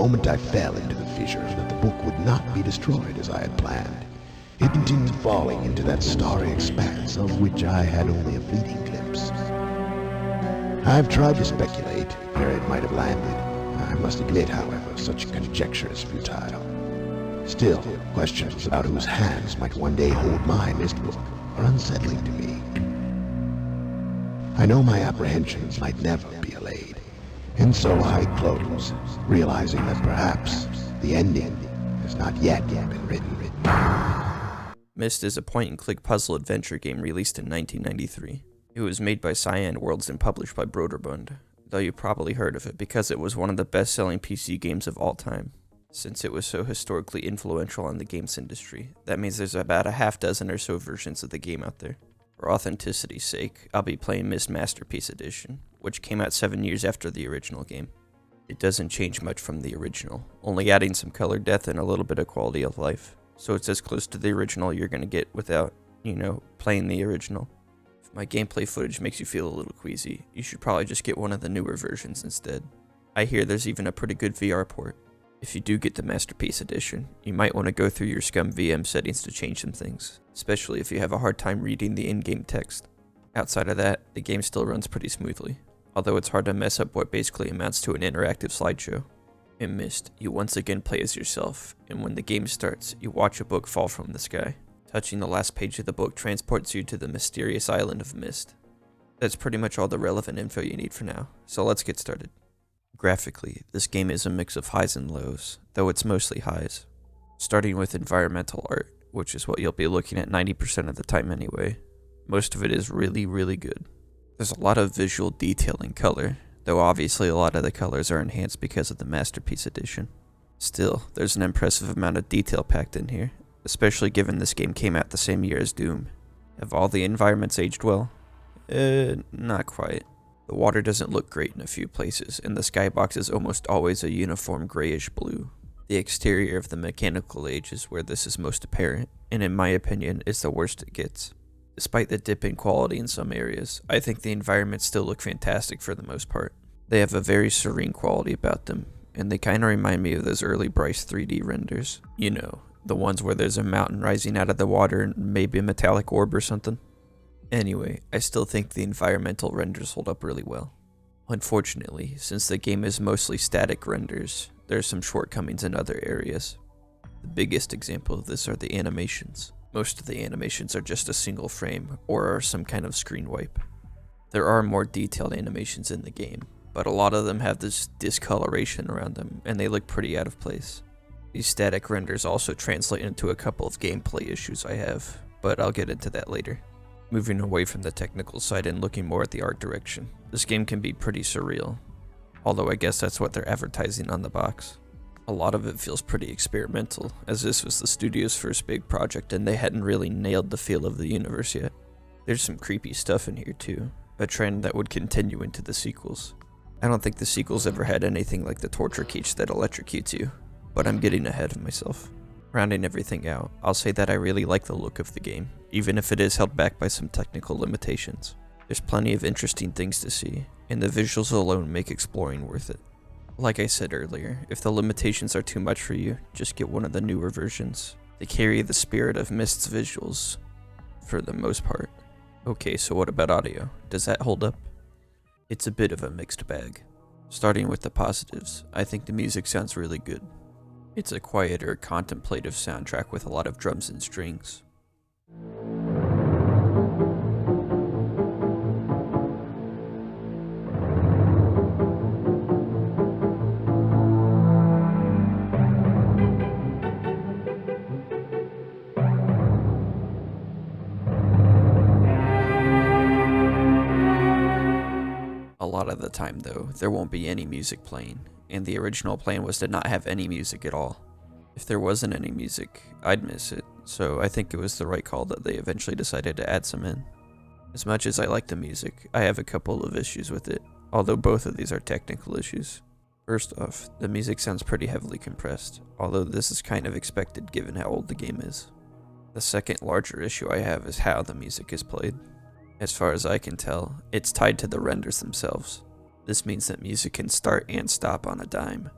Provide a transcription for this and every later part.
moment I fell into the fissure that the book would not be destroyed as I had planned, it continued falling into that starry expanse of which I had only a fleeting glimpse. I've tried to speculate where it might have landed. I must admit, however, such conjecture is futile. Still, questions about whose hands might one day hold my Myst book are unsettling to me. I know my apprehensions might never be allayed, and so I close, realizing that perhaps the ending has not yet been written. Myst is a point-and-click puzzle adventure game released in 1993. It was made by Cyan Worlds and published by Broderbund, though you probably heard of it because it was one of the best-selling PC games of all time. Since it was so historically influential in the games industry, that means there's about a half dozen or so versions of the game out there. For authenticity's sake, I'll be playing Myst Masterpiece Edition, which came out 7 years after the original game. It doesn't change much from the original, only adding some color depth and a little bit of quality of life. So it's as close to the original you're going to get without, playing the original. If my gameplay footage makes you feel a little queasy, you should probably just get one of the newer versions instead. I hear there's even a pretty good VR port. If you do get the Masterpiece Edition, you might want to go through your Scum VM settings to change some things, especially if you have a hard time reading the in-game text. Outside of that, the game still runs pretty smoothly, although it's hard to mess up what basically amounts to an interactive slideshow. In Myst, you once again play as yourself, and when the game starts, you watch a book fall from the sky. Touching the last page of the book transports you to the mysterious island of Myst. That's pretty much all the relevant info you need for now, so let's get started. Graphically, this game is a mix of highs and lows, though it's mostly highs. Starting with environmental art, which is what you'll be looking at 90% of the time anyway. Most of it is really, really good. There's a lot of visual detail and color, though obviously a lot of the colors are enhanced because of the Masterpiece Edition. Still, there's an impressive amount of detail packed in here, especially given this game came out the same year as Doom. Have all the environments aged well? Not quite. The water doesn't look great in a few places, and the skybox is almost always a uniform grayish blue. The exterior of the mechanical age is where this is most apparent, and in my opinion is the worst it gets. Despite the dip in quality in some areas, I think the environments still look fantastic for the most part. They have a very serene quality about them, and they kinda remind me of those early Bryce 3D renders. You know, the ones where there's a mountain rising out of the water and maybe a metallic orb or something. Anyway, I still think the environmental renders hold up really well. Unfortunately, since the game is mostly static renders, there are some shortcomings in other areas. The biggest example of this are the animations. Most of the animations are just a single frame, or are some kind of screen wipe. There are more detailed animations in the game, but a lot of them have this discoloration around them, and they look pretty out of place. These static renders also translate into a couple of gameplay issues I have, but I'll get into that later. Moving away from the technical side and looking more at the art direction, this game can be pretty surreal, although I guess that's what they're advertising on the box. A lot of it feels pretty experimental, as this was the studio's first big project and they hadn't really nailed the feel of the universe yet. There's some creepy stuff in here too, a trend that would continue into the sequels. I don't think the sequels ever had anything like the torture cage that electrocutes you, but I'm getting ahead of myself. Rounding everything out, I'll say that I really like the look of the game, even if it is held back by some technical limitations. There's plenty of interesting things to see, and the visuals alone make exploring worth it. Like I said earlier, if the limitations are too much for you, just get one of the newer versions. They carry the spirit of Myst's visuals, for the most part. Okay, so what about audio? Does that hold up? It's a bit of a mixed bag. Starting with the positives, I think the music sounds really good. It's a quieter, contemplative soundtrack with a lot of drums and strings. A lot of the time though, there won't be any music playing, and the original plan was to not have any music at all. If there wasn't any music, I'd miss it, so I think it was the right call that they eventually decided to add some in. As much as I like the music, I have a couple of issues with it, although both of these are technical issues. First off, the music sounds pretty heavily compressed, although this is kind of expected given how old the game is. The second larger issue I have is how the music is played. As far as I can tell, it's tied to the renders themselves. This means that music can start and stop on a dime.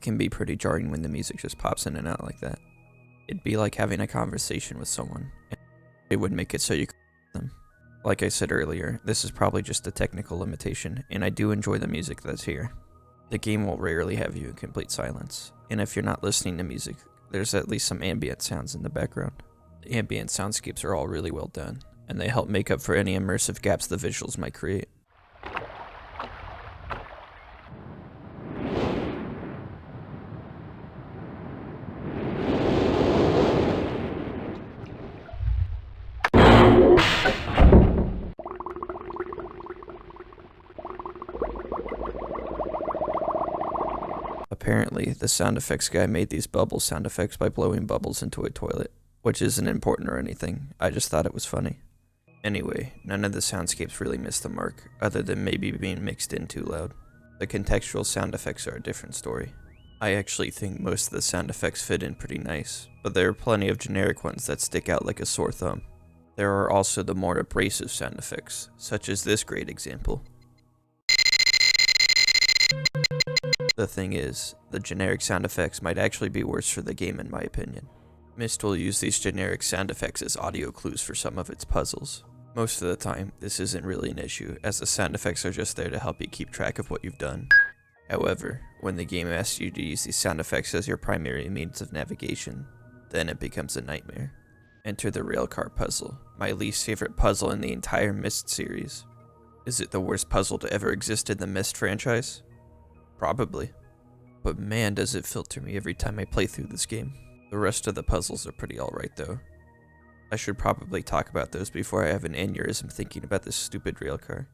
It can be pretty jarring when the music just pops in and out like that. It'd be like having a conversation with someone, and it would make it so you could them. Like I said earlier, this is probably just a technical limitation, and I do enjoy the music that's here. The game will rarely have you in complete silence, and if you're not listening to music, there's at least some ambient sounds in the background. The ambient soundscapes are all really well done, and they help make up for any immersive gaps the visuals might create. Apparently, the sound effects guy made these bubble sound effects by blowing bubbles into a toilet, which isn't important or anything, I just thought it was funny. Anyway, none of the soundscapes really missed the mark, other than maybe being mixed in too loud. The contextual sound effects are a different story. I actually think most of the sound effects fit in pretty nice, but there are plenty of generic ones that stick out like a sore thumb. There are also the more abrasive sound effects, such as this great example. The thing is, the generic sound effects might actually be worse for the game in my opinion. Myst will use these generic sound effects as audio clues for some of its puzzles. Most of the time, this isn't really an issue, as the sound effects are just there to help you keep track of what you've done. However, when the game asks you to use these sound effects as your primary means of navigation, then it becomes a nightmare. Enter the railcar puzzle, my least favorite puzzle in the entire Myst series. Is it the worst puzzle to ever exist in the Myst franchise? Probably. But man, does it filter me every time I play through this game. The rest of the puzzles are pretty alright though. I should probably talk about those before I have an aneurysm thinking about this stupid railcar.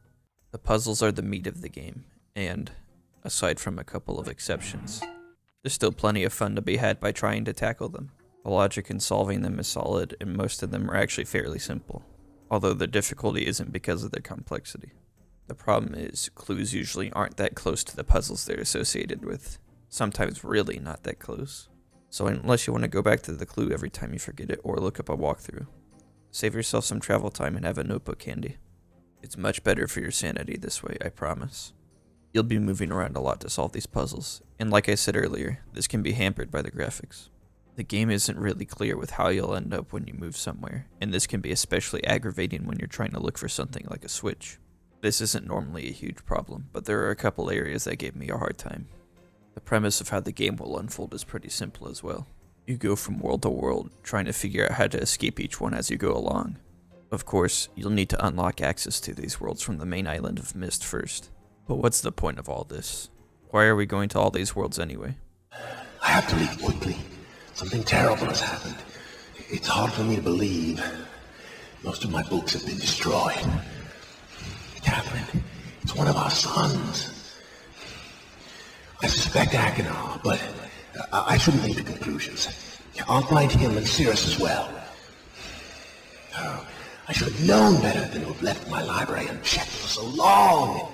The puzzles are the meat of the game, and, aside from a couple of exceptions, there's still plenty of fun to be had by trying to tackle them. The logic in solving them is solid, and most of them are actually fairly simple, although the difficulty isn't because of their complexity. The problem is, clues usually aren't that close to the puzzles they're associated with, sometimes really not that close. So unless you want to go back to the clue every time you forget it or look up a walkthrough, save yourself some travel time and have a notebook handy. It's much better for your sanity this way, I promise. You'll be moving around a lot to solve these puzzles, and like I said earlier, this can be hampered by the graphics. The game isn't really clear with how you'll end up when you move somewhere, and this can be especially aggravating when you're trying to look for something like a switch. This isn't normally a huge problem, but there are a couple areas that gave me a hard time. The premise of how the game will unfold is pretty simple as well. You go from world to world, trying to figure out how to escape each one as you go along. Of course, you'll need to unlock access to these worlds from the main island of Myst first. But what's the point of all this? Why are we going to all these worlds anyway? I have to leave quickly. Something terrible has happened. It's hard for me to believe. Most of my books have been destroyed. Catherine, it's one of our sons. I suspect Akinar, but I shouldn't leap to conclusions. I'll find him and Cirrus as well. Oh, I should have known better than to have left my library unchecked for so long.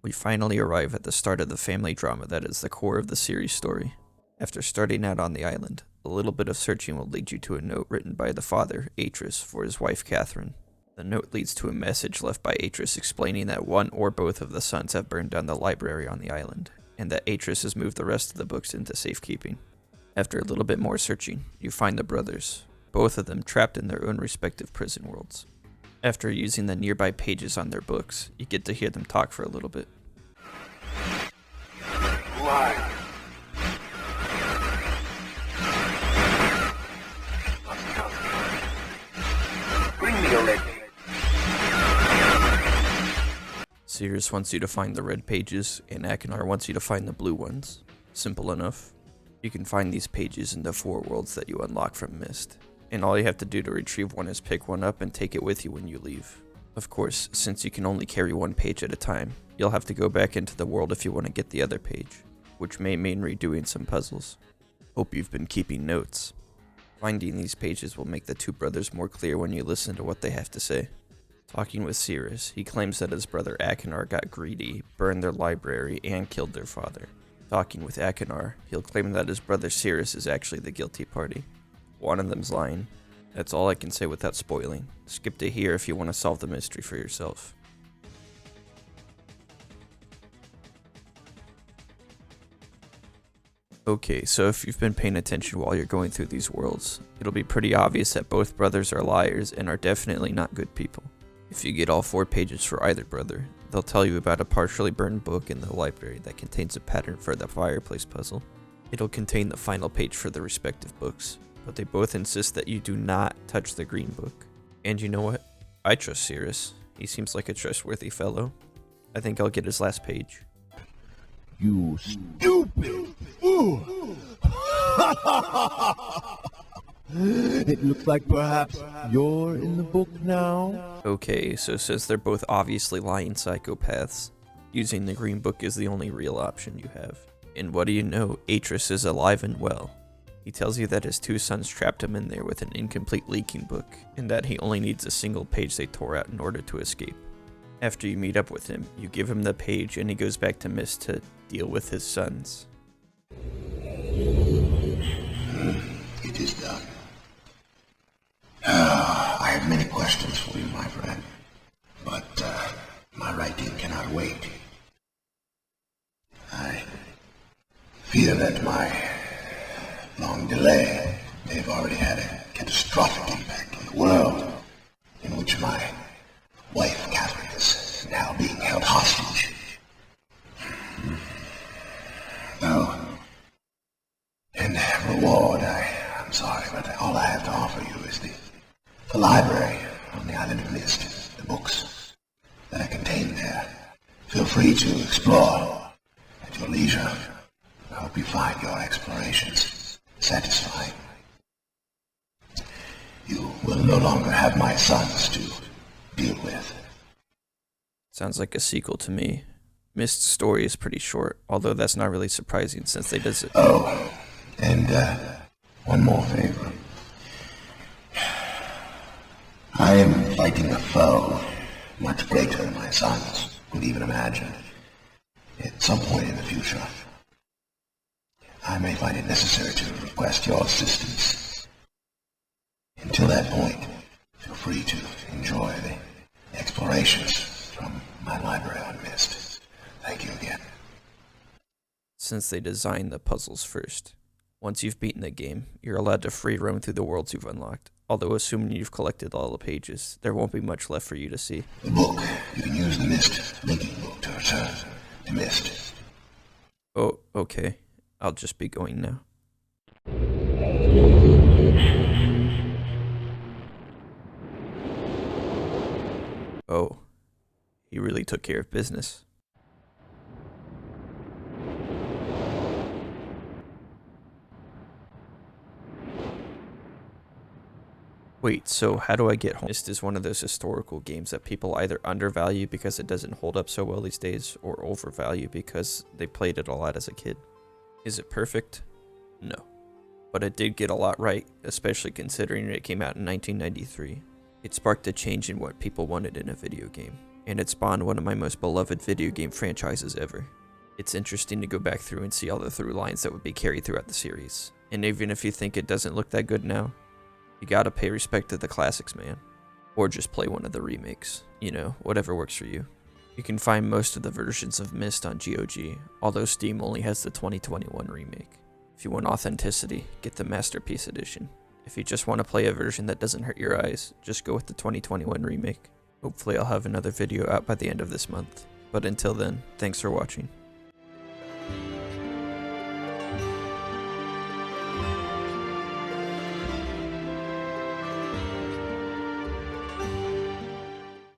We finally arrive at the start of the family drama that is the core of the series story. After starting out on the island, a little bit of searching will lead you to a note written by the father, Atris, for his wife, Catherine. The note leads to a message left by Atris explaining that one or both of the sons have burned down the library on the island, and that Atris has moved the rest of the books into safekeeping. After a little bit more searching, you find the brothers, both of them trapped in their own respective prison worlds. After using the nearby pages on their books, you get to hear them talk for a little bit. Why? Bring me a red. Cirrus wants you to find the red pages, and Akinar wants you to find the blue ones. Simple enough. You can find these pages in the 4 worlds that you unlock from Myst, and all you have to do to retrieve one is pick one up and take it with you when you leave. Of course, since you can only carry one page at a time, you'll have to go back into the world if you want to get the other page, which may mean redoing some puzzles. Hope you've been keeping notes. Finding these pages will make the 2 brothers more clear when you listen to what they have to say. Talking with Cirrus, he claims that his brother Akinar got greedy, burned their library, and killed their father. Talking with Akinar, he'll claim that his brother Cirrus is actually the guilty party. One of them's lying. That's all I can say without spoiling. Skip to here if you want to solve the mystery for yourself. Okay, so if you've been paying attention while you're going through these worlds, it'll be pretty obvious that both brothers are liars and are definitely not good people. If you get all 4 pages for either brother, they'll tell you about a partially burned book in the library that contains a pattern for the fireplace puzzle. It'll contain the final page for the respective books, but they both insist that you do not touch the green book. And you know what? I trust Cirrus. He seems like a trustworthy fellow. I think I'll get his last page. You stupid fool! It looks like perhaps you're in the book now? Okay, so since they're both obviously lying psychopaths, using the green book is the only real option you have. And what do you know, Atris is alive and well. He tells you that his 2 sons trapped him in there with an incomplete leaking book, and that he only needs a single page they tore out in order to escape. After you meet up with him, you give him the page and he goes back to Myst to deal with his sons. It is done. I have many questions for you, my friend, but my writing cannot wait. I fear that my long delay may have already had a catastrophic impact on the world in which my wife, Catherine, is now being held hostage. Oh, in reward, I'm sorry, but all I have to offer you is the library on the island of Myst, the books that are contained there. Feel free to explore at your leisure. I hope you find your explorations satisfying. You will no longer have my sons to deal with. Sounds like a sequel to me. Myst's story is pretty short, although that's not really surprising since they does it. Oh, and one more favor. I am fighting a foe much greater than my sons would even imagine. At some point in the future, I may find it necessary to request your assistance. Until that point, feel free to enjoy the explorations from my library on Myst. Thank you again. Since they designed the puzzles first, once you've beaten the game, you're allowed to free roam through the worlds you've unlocked. Although assuming you've collected all the pages, there won't be much left for you to see. The book. You can use the Myst linking book to return to Myst. Oh, okay. I'll just be going now. Oh, he really took care of business. Wait, so how do I get home? Myst is one of those historical games that people either undervalue because it doesn't hold up so well these days, or overvalue because they played it a lot as a kid. Is it perfect? No. But it did get a lot right, especially considering it came out in 1993. It sparked a change in what people wanted in a video game, and it spawned one of my most beloved video game franchises ever. It's interesting to go back through and see all the through lines that would be carried throughout the series. And even if you think it doesn't look that good now, you gotta pay respect to the classics, man. Or just play one of the remakes. You know, whatever works for you. You can find most of the versions of Myst on GOG, although Steam only has the 2021 remake. If you want authenticity, get the Masterpiece Edition. If you just want to play a version that doesn't hurt your eyes, just go with the 2021 remake. Hopefully I'll have another video out by the end of this month. But until then, thanks for watching.